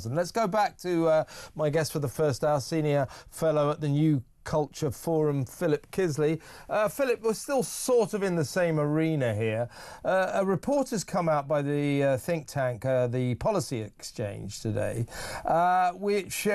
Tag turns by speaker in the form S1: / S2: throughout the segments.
S1: And let's go back to my guest for the first hour, senior fellow at the New Culture Forum, Philip Kiszely. Philip, we're still sort of in the same arena here. A report has come out by the think tank, the Policy Exchange today, which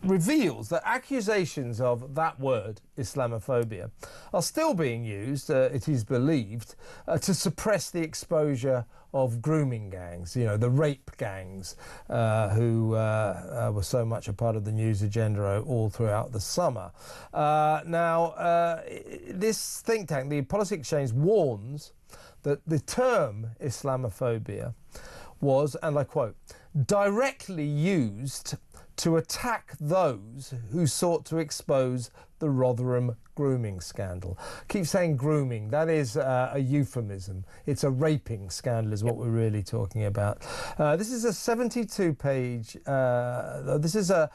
S1: reveals that accusations of that word, Islamophobia, are still being used, it is believed, to suppress the exposure of grooming gangs, you know, the rape gangs who were so much a part of the news agenda all throughout the summer. Now, this think tank, the Policy Exchange, warns that the term Islamophobia was, and I quote, directly used to attack those who sought to expose the Rotherham grooming scandal. Keep saying grooming, that is a euphemism. It's a raping scandal is what we're really talking about. This is a 72-page, this is a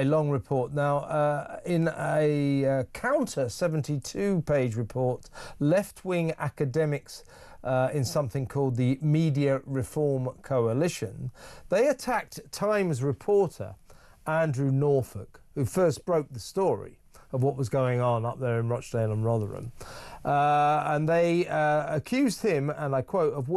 S1: long report. Now, in a counter 72-page report, left-wing academics in something called the Media Reform Coalition, they attacked Times reporter Andrew Norfolk, who first broke the story of what was going on up there in Rochdale and Rotherham. And they accused him, and I quote, of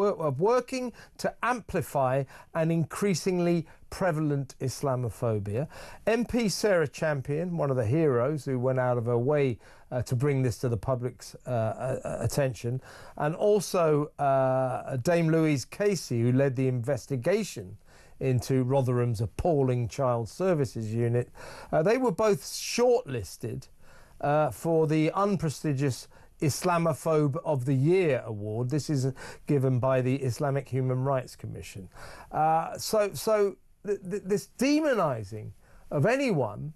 S1: working to amplify an increasingly prevalent Islamophobia. MP Sarah Champion, one of the heroes who went out of her way to bring this to the public's attention, and also Dame Louise Kiszely, who led the investigation into Rotherham's appalling child services unit. They were both shortlisted for the unprestigious Islamophobe of the Year award. This is given by the Islamic Human Rights Commission. So this demonising of anyone,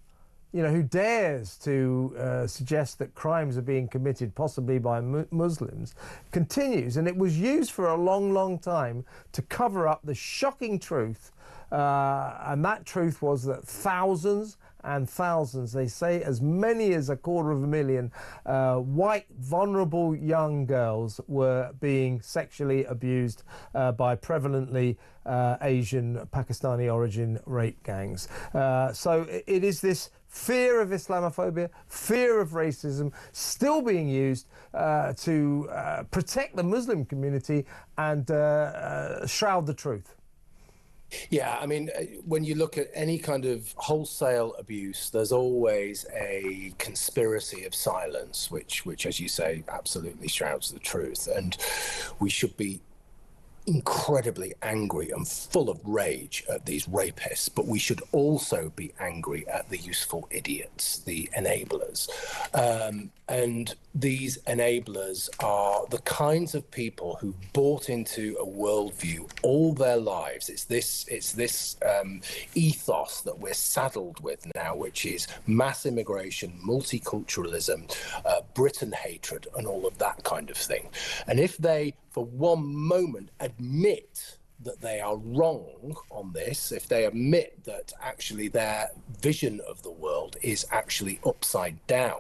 S1: you know, who dares to suggest that crimes are being committed possibly by Muslims continues, and it was used for a long, long time to cover up the shocking truth, and that truth was that thousands and thousands, they say as many as 250,000 white, vulnerable young girls were being sexually abused by prevalently Asian, Pakistani origin rape gangs. So it is this fear of Islamophobia, fear of racism, still being used to protect the Muslim community and shroud the truth.
S2: Yeah, I mean, when you look at any kind of wholesale abuse, there's always a conspiracy of silence, which, as you say, absolutely shrouds the truth. And we should be incredibly angry and full of rage at these rapists, but we should also be angry at the useful idiots, the enablers. And these enablers are the kinds of people who bought into a worldview all their lives. It's this ethos that we're saddled with now, which is mass immigration, multiculturalism, Britain hatred, and all of that kind of thing. And if they, for one moment, admit that they are wrong on this, if they admit that actually their vision of the world is actually upside down,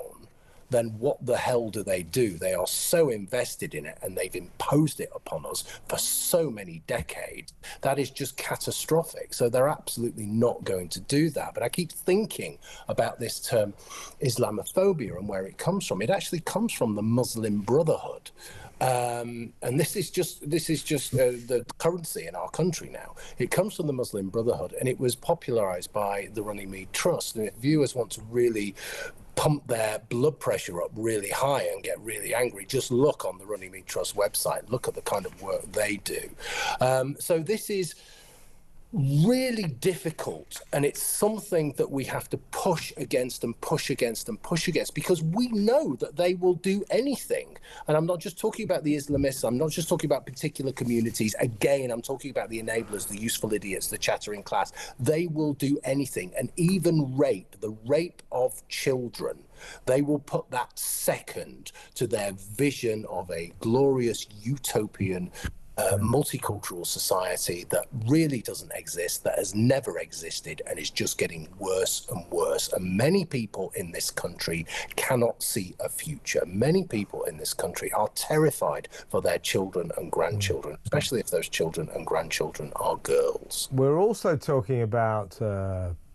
S2: then what the hell do? They are so invested in it, and they've imposed it upon us for so many decades. That is just catastrophic. So they're absolutely not going to do that. But I keep thinking about this term Islamophobia and where it comes from. It actually comes from the Muslim Brotherhood. And this is just the currency in our country now. It comes from the Muslim Brotherhood, and it was popularized by the Runnymede Trust. And if viewers want to really pump their blood pressure up really high and get really angry, just look on the Runnymede Trust website, look at the kind of work they do. So this is really difficult, and it's something that we have to push against and push against and push against, because we know that they will do anything. And I'm not just talking about the Islamists, I'm not just talking about particular communities. Again, I'm talking about the enablers, the useful idiots, the chattering class. They will do anything, and even rape, the rape of children. They will put that second to their vision of a glorious utopian multicultural society that really doesn't exist, that has never existed, and is just getting worse and worse. And many people in this country cannot see a future. Many people in this country are terrified for their children and grandchildren, especially if those children and grandchildren are girls.
S1: We're also talking about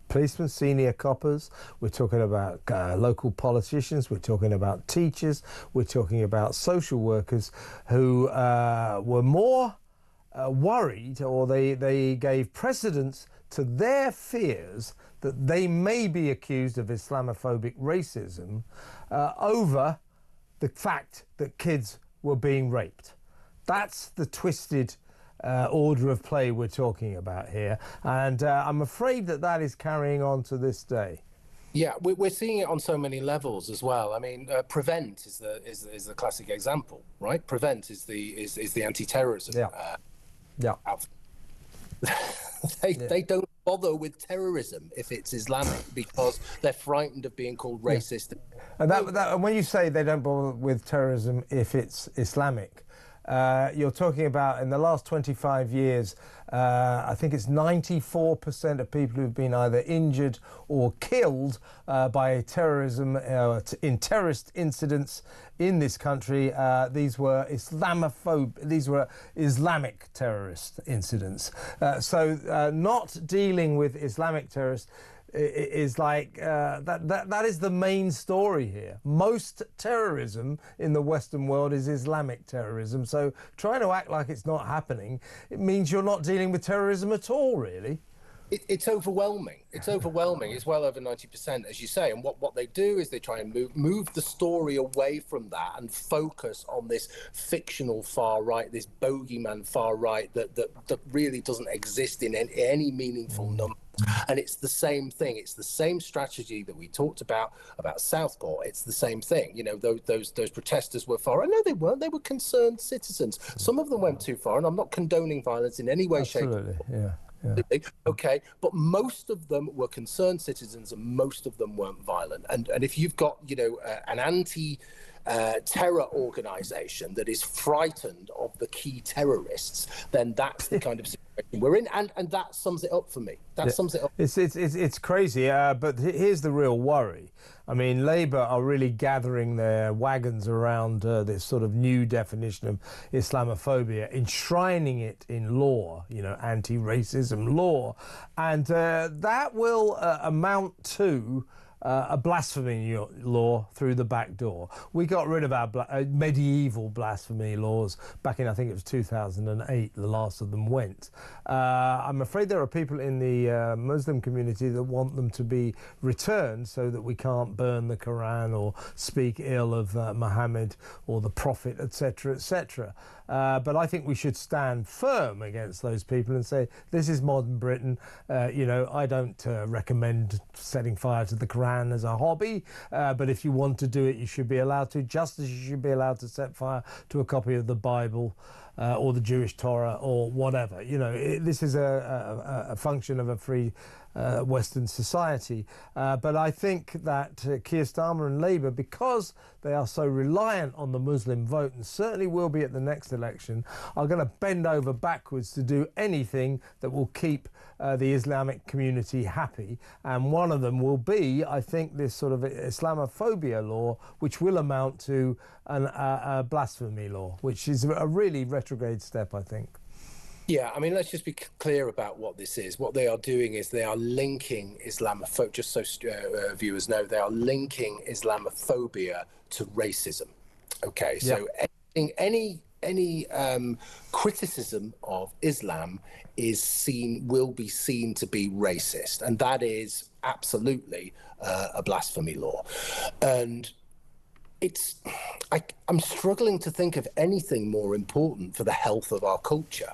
S1: policemen, senior coppers, we're talking about local politicians, we're talking about teachers, we're talking about social workers who were more worried, or they gave precedence to their fears that they may be accused of Islamophobic racism over the fact that kids were being raped. That's the twisted order of play we're talking about here, and I'm afraid that is carrying on to this day.
S2: Yeah, we're seeing it on so many levels as well. I mean, Prevent is the classic example, right? Prevent is the anti-terrorism. They don't bother with terrorism if it's Islamic because they're frightened of being called racist.
S1: And when you say they don't bother with terrorism if it's Islamic, you're talking about in the last 25 years, I think it's 94% of people who've been either injured or killed by terrorism in terrorist incidents in this country. These were Islamic terrorist incidents. So not dealing with Islamic terrorists is like that is the main story here. Most terrorism in the Western world is Islamic terrorism, so trying to act like it's not happening, it means you're not dealing with terrorism at all, really.
S2: It's overwhelming. It's overwhelming. It's well over 90%, as you say. And what they do is they try and move the story away from that and focus on this fictional far right, this bogeyman far right that really doesn't exist in any meaningful number. And it's the same thing. It's the same strategy that we talked about Southport. It's the same thing. You know, those protesters were far. No, they weren't. They were concerned citizens. Some of them went too far, and I'm not condoning violence in any way, shape, or form. Yeah. Okay, but most of them were concerned citizens, and most of them weren't violent. And if you've got, you know, an anti-terror organization that is frightened of the key terrorists, then that's the kind of situation we're in, and that sums it up for me. That sums it up.
S1: It's crazy, but here's the real worry. I mean, Labour are really gathering their wagons around this sort of new definition of Islamophobia, enshrining it in law, you know, anti-racism law, and that will amount to a blasphemy law through the back door. We got rid of our medieval blasphemy laws back in, I think it was 2008, the last of them went. I'm afraid there are people in the Muslim community that want them to be returned so that we can't burn the Quran or speak ill of Muhammad or the Prophet, etc., etc. But I think we should stand firm against those people and say, this is modern Britain. You know, I don't recommend setting fire to the Quran as a hobby, but if you want to do it, you should be allowed to, just as you should be allowed to set fire to a copy of the Bible or the Jewish Torah or whatever. You know, this is a function of a free Western society. But I think that Keir Starmer and Labour, because they are so reliant on the Muslim vote, and certainly will be at the next election, are going to bend over backwards to do anything that will keep the Islamic community happy. And one of them will be, I think, this sort of Islamophobia law, which will amount to a blasphemy law, which is a really retrograde step, I think.
S2: Yeah, I mean, let's just be clear about what this is. What they are doing is they are linking Islamophobia, just so viewers know, they are linking Islamophobia to racism. Okay, so any criticism of Islam will be seen to be racist, and that is absolutely a blasphemy law. And I'm struggling to think of anything more important for the health of our culture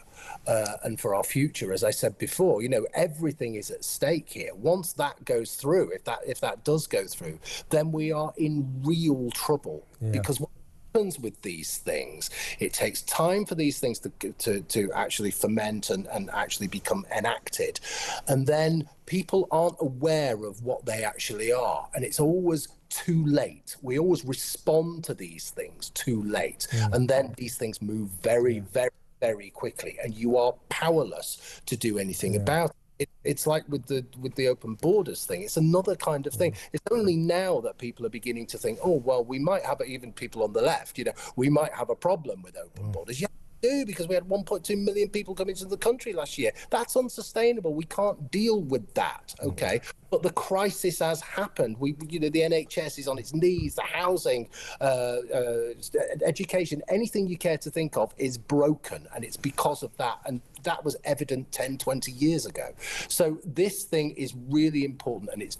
S2: and for our future. As I said before, you know, everything is at stake here. Once that goes through, if that does go through, then we are in real trouble. Because what happens with these things, it takes time for these things to actually ferment and actually become enacted, and then people aren't aware of what they actually are, and it's always too late. We always respond to these things too late, and then these things move very, very, very quickly, and you are powerless to do anything about it. It's like with the open borders thing. It's another kind of thing. It's only now that people are beginning to think, oh, well, we might have, even people on the left, we might have a problem with open borders. Yeah, we do, because we had 1.2 million people come into the country last year. That's unsustainable. We can't deal with that. Okay. But the crisis has happened. The NHS is on its knees. The housing, education, anything you care to think of is broken, and it's because of that. And that was evident 10, 20 years ago. So this thing is really important, and it's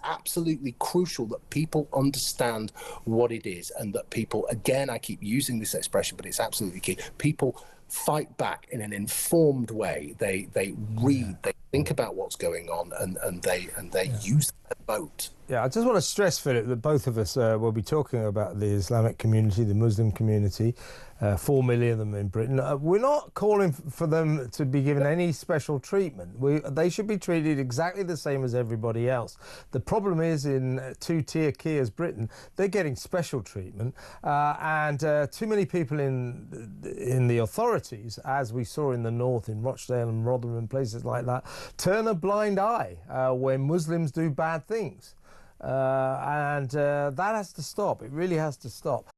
S2: absolutely crucial that people understand what it is, and that people, again, I keep using this expression, but it's absolutely key. People fight back in an informed way. They read, they think about what's going on, and they use their vote.
S1: Yeah, I just want to stress, Philip, that both of us will be talking about the Islamic community, the Muslim community, 4 million of them in Britain. We're not calling for them to be given any special treatment. They should be treated exactly the same as everybody else. The problem is, in two-tier Keir's Britain, they're getting special treatment, and too many people in the authorities, as we saw in the north, in Rochdale and Rotherham and places like that, turn a blind eye when Muslims do bad things. And that has to stop. It really has to stop.